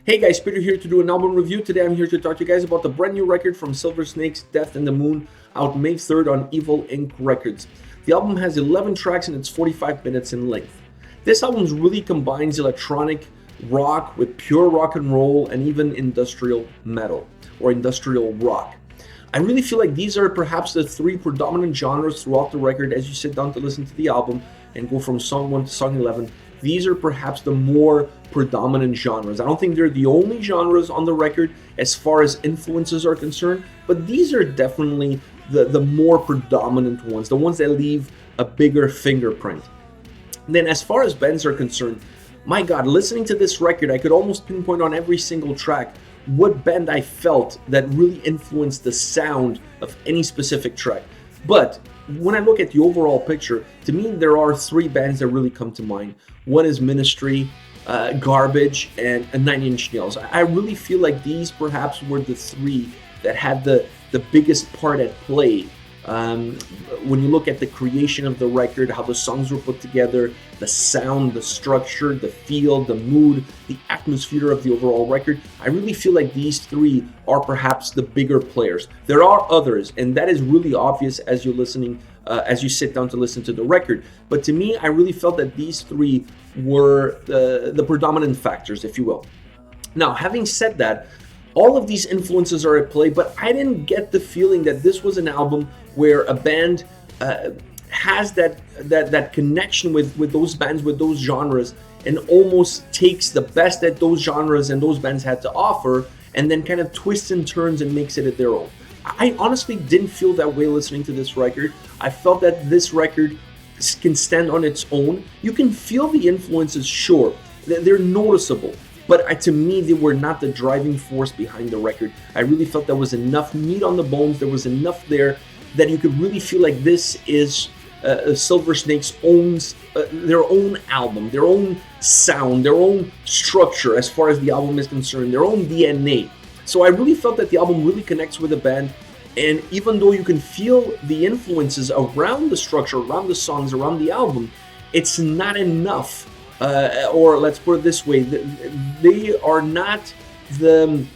Hey guys, Peter here to do an album review. Today I'm here to talk to you guys about the brand new record from Silver Snake's Death in the Moon, out May 3rd on Evil Inc. Records. The album has 11 tracks and it's 45 minutes in length. This album really combines electronic rock with pure rock and roll and even industrial metal or industrial rock. I really feel like these are perhaps the three predominant genres throughout the record as you sit down to listen to the album and go from song 1 to song 11. These are perhaps the more predominant genres. I don't think they're the only genres on the record as far as influences are concerned, but these are definitely the more predominant ones, the ones that leave a bigger fingerprint. And then as far as bands are concerned, my God, listening to this record, I could almost pinpoint on every single track what band I felt that really influenced the sound of any specific track. But when I look at the overall picture, to me there are three bands that really come to mind. One is Ministry, Garbage, and Nine Inch Nails. I really feel like these perhaps were the three that had the biggest part at play. When you look at the creation of the record, how the songs were put together, the sound, the structure, the feel, the mood, the atmosphere of the overall record, I really feel like these three are perhaps the bigger players. There are others, and that is really obvious as you're listening, as you sit down to listen to the record. But to me, I really felt that these three were the predominant factors, if you will. Now, having said that, all of these influences are at play, but I didn't get the feeling that this was an album where a band has that connection with those bands, with those genres, and almost takes the best that those genres and those bands had to offer, and then kind of twists and turns and makes it their own. I honestly didn't feel that way listening to this record. I felt that this record can stand on its own. You can feel the influences, sure, they're noticeable. But to me, they were not the driving force behind the record. I really felt there was enough meat on the bones. There was enough there that you could really feel like this is Silver Snake's their own album, their own sound, their own structure as far as the album is concerned, their own DNA. So I really felt that the album really connects with the band. And even though you can feel the influences around the structure, around the songs, around the album, it's not enough. Or let's put it this way, they are not the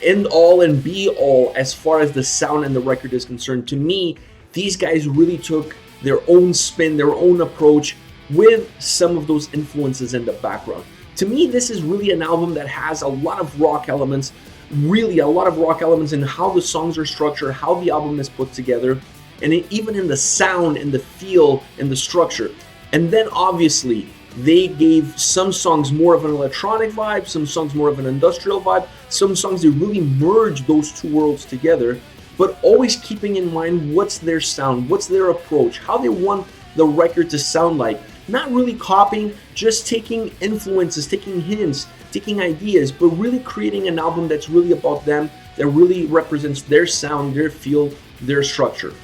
end all and be all as far as the sound and the record is concerned. To me, these guys really took their own spin, their own approach with some of those influences in the background. To me, this is really an album that has a lot of rock elements, really a lot of rock elements in how the songs are structured, how the album is put together, and even in the sound and the feel and the structure. And then obviously, they gave some songs more of an electronic vibe, some songs more of an industrial vibe, some songs they really merged those two worlds together, but always keeping in mind what's their sound, what's their approach, how they want the record to sound like. Not really copying, just taking influences, taking hints, taking ideas, but really creating an album that's really about them, that really represents their sound, their feel, their structure.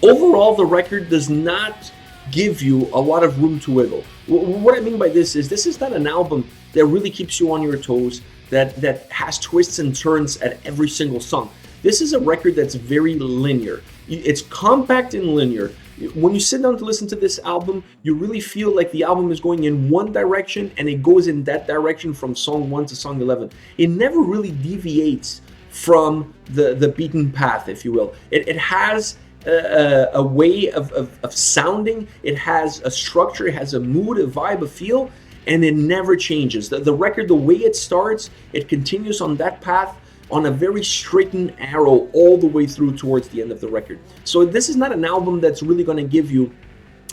Overall, the record does not give you a lot of room to wiggle. What I mean by this is not an album that really keeps you on your toes, that has twists and turns at every single song. This is a record that's very linear. It's compact and linear. When you sit down to listen to this album, you really feel like the album is going in one direction and it goes in that direction from song 1 to song 11. It never really deviates from the beaten path, if you will. It has a way of sounding, it has a structure, it has a mood, a vibe, a feel, and it never changes. The record, the way it starts, it continues on that path on a very straightened arrow all the way through towards the end of the record. So this is not an album that's really going to give you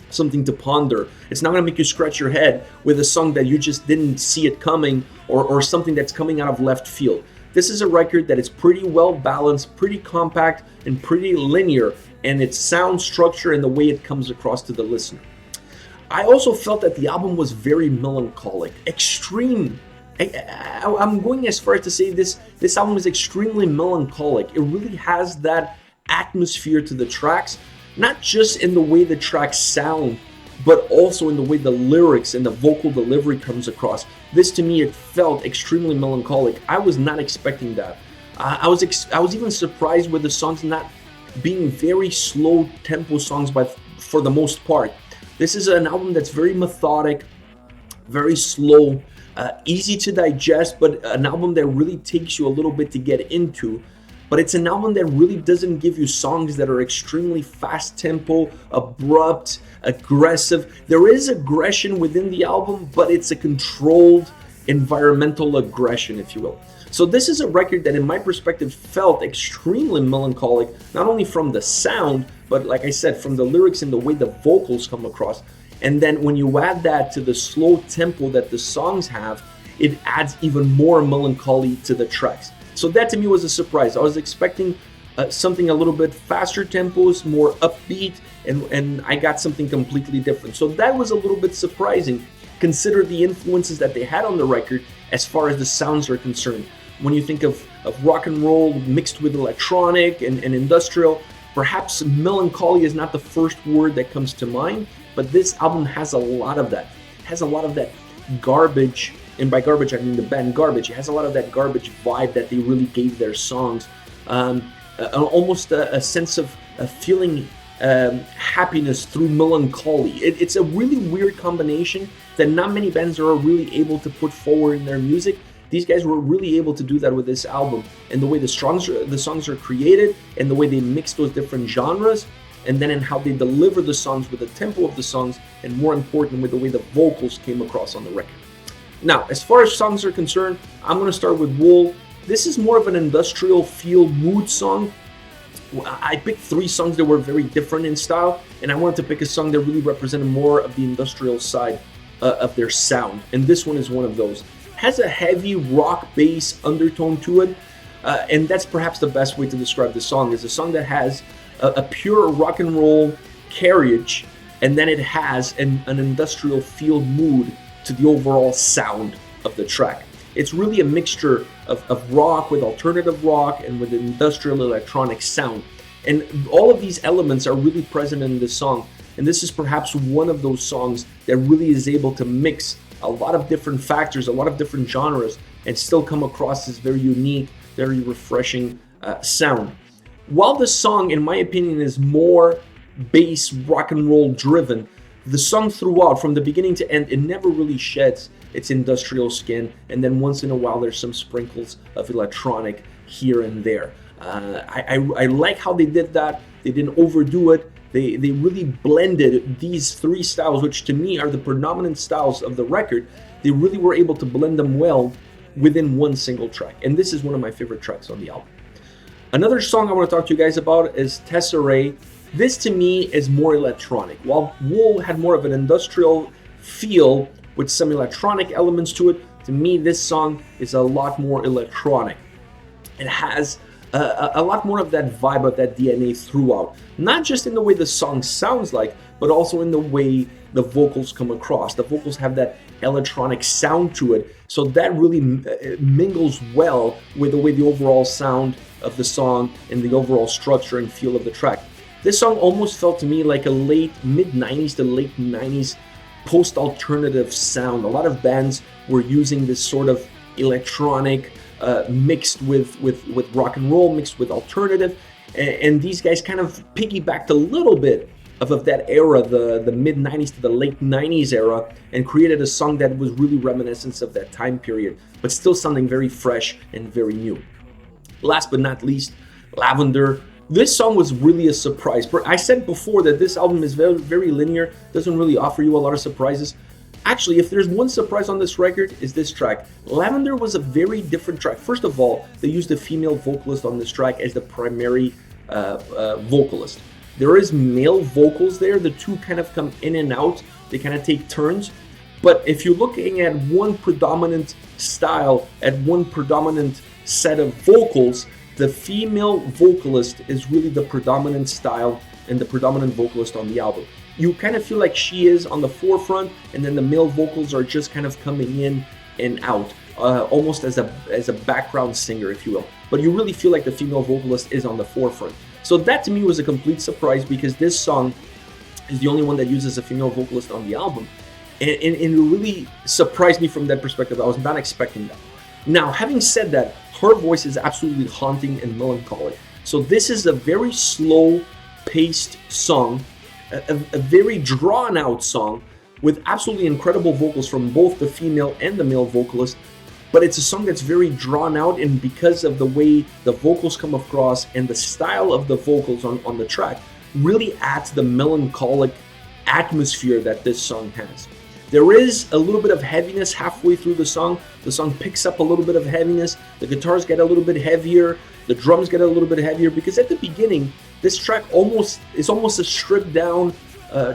something to ponder. It's not going to make you scratch your head with a song that you just didn't see it coming, or something that's coming out of left field. This is a record that is pretty well balanced, pretty compact, and pretty linear in its sound structure and the way it comes across to the listener. I also felt that the album was very melancholic, extreme. I'm going as far as to say this album is extremely melancholic. It really has that atmosphere to the tracks, not just in the way the tracks sound, but also in the way the lyrics and the vocal delivery comes across. This, to me, it felt extremely melancholic. I was not expecting that. I was even surprised with the songs not being very slow tempo songs for the most part. This is an album that's very methodic, very slow, easy to digest, but an album that really takes you a little bit to get into. But it's an album that really doesn't give you songs that are extremely fast tempo, abrupt, aggressive. There is aggression within the album, but it's a controlled environmental aggression, if you will. So this is a record that in my perspective felt extremely melancholic, not only from the sound, but like I said, from the lyrics and the way the vocals come across. And then when you add that to the slow tempo that the songs have, it adds even more melancholy to the tracks. So that to me was a surprise. I was expecting something a little bit faster tempos, more upbeat, and I got something completely different. So that was a little bit surprising. Consider the influences that they had on the record as far as the sounds are concerned. When you think of rock and roll mixed with electronic and industrial, perhaps melancholy is not the first word that comes to mind, but this album has a lot of that. It has a lot of that garbage, and by garbage I mean the band Garbage. It has a lot of that garbage vibe that they really gave their songs. Almost a sense of feeling happiness through melancholy. It's a really weird combination that not many bands are really able to put forward in their music. These guys were really able to do that with this album, and the way the songs are created, and the way they mix those different genres, and then in how they deliver the songs with the tempo of the songs, and more important, with the way the vocals came across on the record. Now, as far as songs are concerned, I'm going to start with Wool. This is more of an industrial feel mood song. I picked 3 songs that were very different in style, and I wanted to pick a song that really represented more of the industrial side of their sound, and this one is one of those. Has a heavy rock bass undertone to it, and that's perhaps the best way to describe the song. Is a song that has a pure rock and roll carriage, and then it has an industrial feel mood to the overall sound of the track. It's really a mixture of rock with alternative rock and with industrial electronic sound, and all of these elements are really present in this song. And this is perhaps one of those songs that really is able to mix a lot of different factors, a lot of different genres, and still come across this very unique, very refreshing sound. While the song, in my opinion, is more bass rock and roll driven, the song throughout, from the beginning to end, it never really sheds its industrial skin, and then once in a while there's some sprinkles of electronic here and there. I like how they did that. They didn't overdo it. They really blended these 3 styles, which to me are the predominant styles of the record. They really were able to blend them well within one single track, and this is one of my favorite tracks on the album. Another song I want to talk to you guys about is Tessa Rae. This to me is more electronic. While Wool had more of an industrial feel with some electronic elements to it, to me this song is a lot more electronic. It has a lot more of that vibe, of that DNA throughout. Not just in the way the song sounds like, but also in the way the vocals come across. The vocals have that electronic sound to it, so that really mingles well with the way the overall sound of the song and the overall structure and feel of the track. This song almost felt to me like a mid-90s to late 90s post-alternative sound. A lot of bands were using this sort of electronic mixed with rock and roll, mixed with alternative, and these guys kind of piggybacked a little bit of that era, the mid-90s to the late 90s era, and created a song that was really reminiscent of that time period, but still sounding very fresh and very new. Last but not least, Lavender. This song was really a surprise. I said before that this album is very, very linear, doesn't really offer you a lot of surprises. Actually, if there's one surprise on this record, is this track. Lavender was a very different track. First of all, they used a female vocalist on this track as the primary vocalist. There is male vocals there. The two kind of come in and out. They kind of take turns. But if you're looking at one predominant style, at one predominant set of vocals, the female vocalist is really the predominant style and the predominant vocalist on the album. You kind of feel like she is on the forefront, and then the male vocals are just kind of coming in and out, almost as a background singer, if you will. But you really feel like the female vocalist is on the forefront. So that to me was a complete surprise, because this song is the only one that uses a female vocalist on the album. And it really surprised me from that perspective. I was not expecting that. Now, having said that, her voice is absolutely haunting and melancholic. So this is a very slow-paced song, a very drawn-out song, with absolutely incredible vocals from both the female and the male vocalist. But it's a song that's very drawn out, and because of the way the vocals come across and the style of the vocals on the track really adds the melancholic atmosphere that this song has. There is a little bit of heaviness halfway through the song. The song picks up a little bit of heaviness. The guitars get a little bit heavier. The drums get a little bit heavier, because at the beginning, this track is almost a stripped down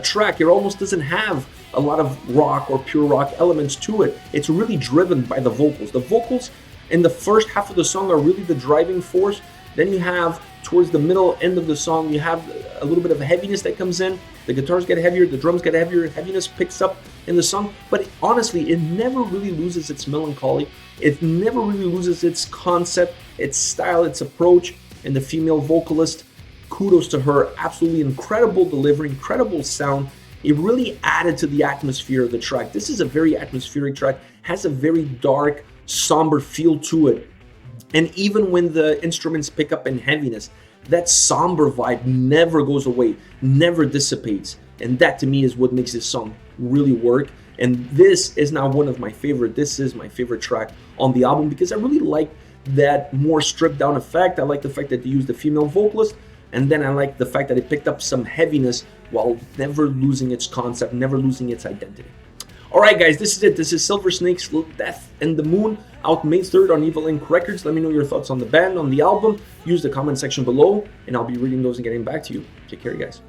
track. It almost doesn't have a lot of rock or pure rock elements to it. It's really driven by the vocals. The vocals in the first half of the song are really the driving force. Then you have, towards the middle end of the song, you have a little bit of heaviness that comes in. The guitars get heavier, the drums get heavier, heaviness picks up in the song. But honestly, it never really loses its melancholy. It never really loses its concept, its style, its approach. And the female vocalist, kudos to her, absolutely incredible delivery, incredible sound. It really added to the atmosphere of the track. This is a very atmospheric track, has a very dark, somber feel to it. And even when the instruments pick up in heaviness, that somber vibe never goes away, never dissipates. And that to me is what makes this song really work. And this is now one of my favorite. This is my favorite track on the album, because I really like that more stripped down effect. I like the fact that they used the female vocalist. And then I like the fact that it picked up some heaviness while never losing its concept, never losing its identity. All right, guys, this is it. This is Silver Snake's Death and the Moon, out May 3rd on Evil Inc. Records. Let me know your thoughts on the band, on the album. Use the comment section below, and I'll be reading those and getting back to you. Take care, guys.